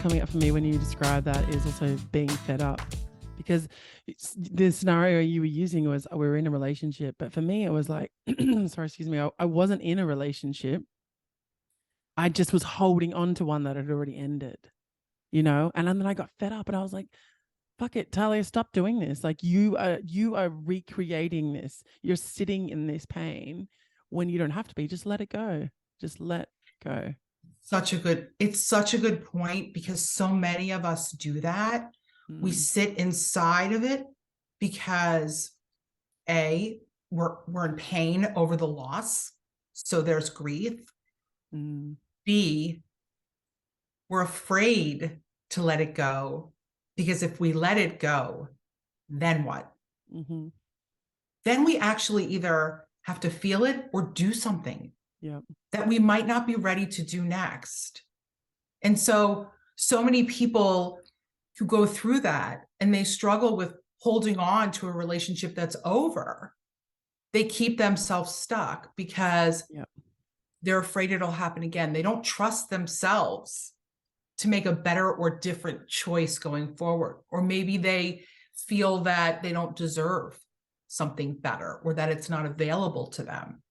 coming up for me when you describe that is also being fed up, because the scenario you were using was we were in a relationship, but for me it was like, sorry, excuse me, I wasn't in a relationship. I just was holding on to one that had already ended, and then I got fed up and I was like, fuck it, Talia, stop doing this. Like you are recreating this. You're sitting in this pain when you don't have to be. Just let it go. Just let go. It's such a good point, because so many of us do that. We sit inside of it because we're in pain over the loss. So there's grief. B, we're afraid to let it go, because if we let it go, then what? Then we actually either have to feel it or do something that we might not be ready to do next. And so many people who go through that and they struggle with holding on to a relationship that's over, they keep themselves stuck because they're afraid it'll happen again. They don't trust themselves to make a better or different choice going forward. Or maybe they feel that they don't deserve something better, or that it's not available to them.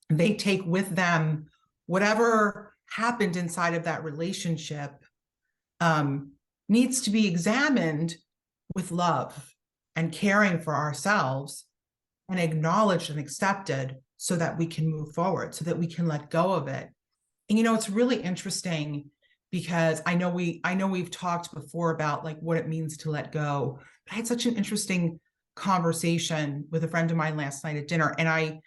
They take with them whatever happened inside of that relationship, needs to be examined with love and caring for ourselves, and acknowledged and accepted, so that we can move forward, so that we can let go of it. And it's really interesting, because I know we've talked before about like what it means to let go. But I had such an interesting conversation with a friend of mine last night at dinner, and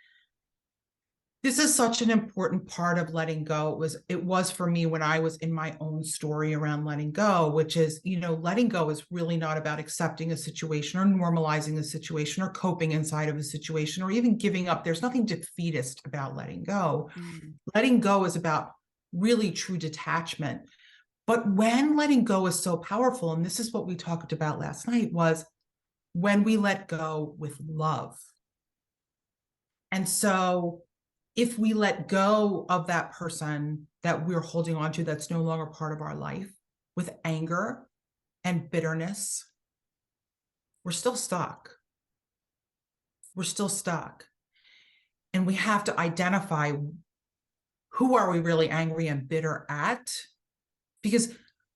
this is such an important part of letting go. It was for me when I was in my own story around letting go, which is, letting go is really not about accepting a situation or normalizing a situation or coping inside of a situation or even giving up. There's nothing defeatist about letting go. Letting go is about really true detachment. But when letting go is so powerful, and this is what we talked about last night, was when we let go with love. And so if we let go of that person that we're holding on to that's no longer part of our life with anger and bitterness, we're still stuck. We're still stuck. And we have to identify, who are we really angry and bitter at? Because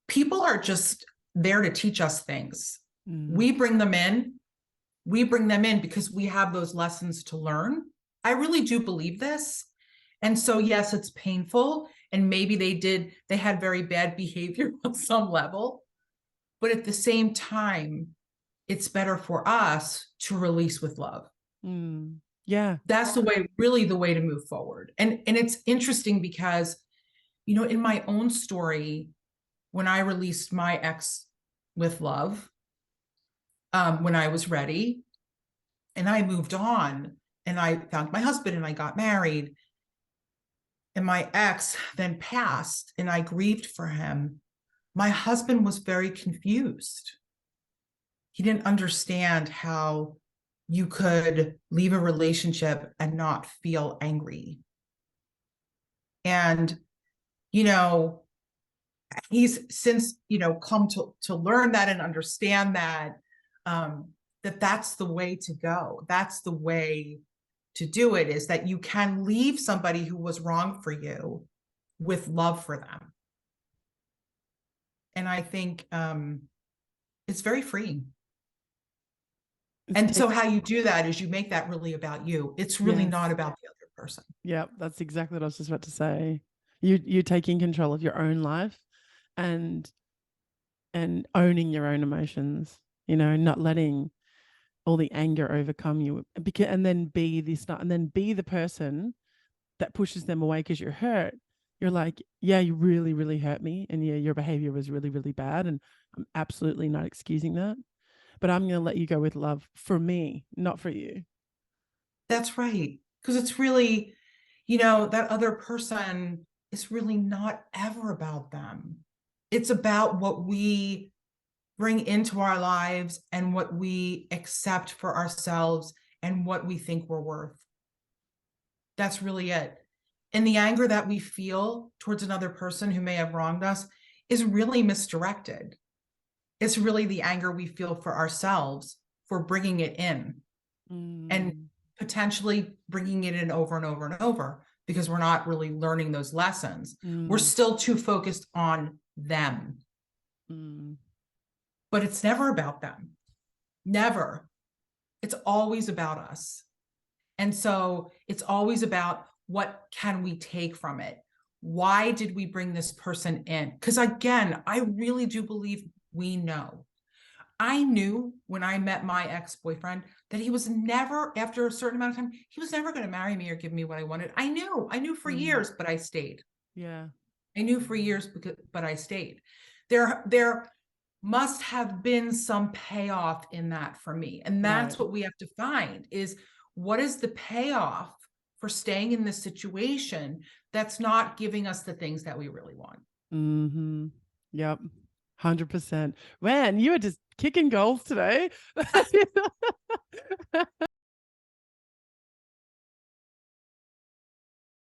people are just there to teach us things. We bring them in because we have those lessons to learn. I really do believe this. And so, yes, it's painful. And maybe they had very bad behavior on some level. But at the same time, it's better for us to release with love. Yeah. That's really the way to move forward. And it's interesting because, in my own story, when I released my ex with love, when I was ready, and I moved on, and I found my husband and I got married, and my ex then passed and I grieved for him. My husband was very confused. He didn't understand how you could leave a relationship and not feel angry. And, he's since, come to learn that and understand that, that's the way to go. That's the way to do it, is that you can leave somebody who was wrong for you with love for them. And I think it's very freeing. And so how you do that is you make that really about you. It's really not about the other person. Yeah, that's exactly what I was just about to say. You're taking control of your own life and owning your own emotions, not letting all the anger overcome you, and then be the person that pushes them away because you're hurt. You're like, yeah, you really, really hurt me. And yeah, your behavior was really, really bad. And I'm absolutely not excusing that. But I'm going to let you go with love for me, not for you. That's right. Because it's really, that other person is really not ever about them. It's about what we bring into our lives and what we accept for ourselves and what we think we're worth. That's really it. And the anger that we feel towards another person who may have wronged us is really misdirected. It's really the anger we feel for ourselves for bringing it in and potentially bringing it in over and over and over because we're not really learning those lessons. We're still too focused on them. But it's never about them. Never. It's always about us. And so it's always about what can we take from it? Why did we bring this person in? Because again, I really do believe we know. I knew when I met my ex-boyfriend that he was never, after a certain amount of time, he was never going to marry me or give me what I wanted. I knew for years, but I stayed. Yeah. I knew for years, but I stayed. There must have been some payoff in that for me. And that's what we have to find is what is the payoff for staying in this situation that's not giving us the things that we really want. Yep. 100%. Man, you were just kicking goals today.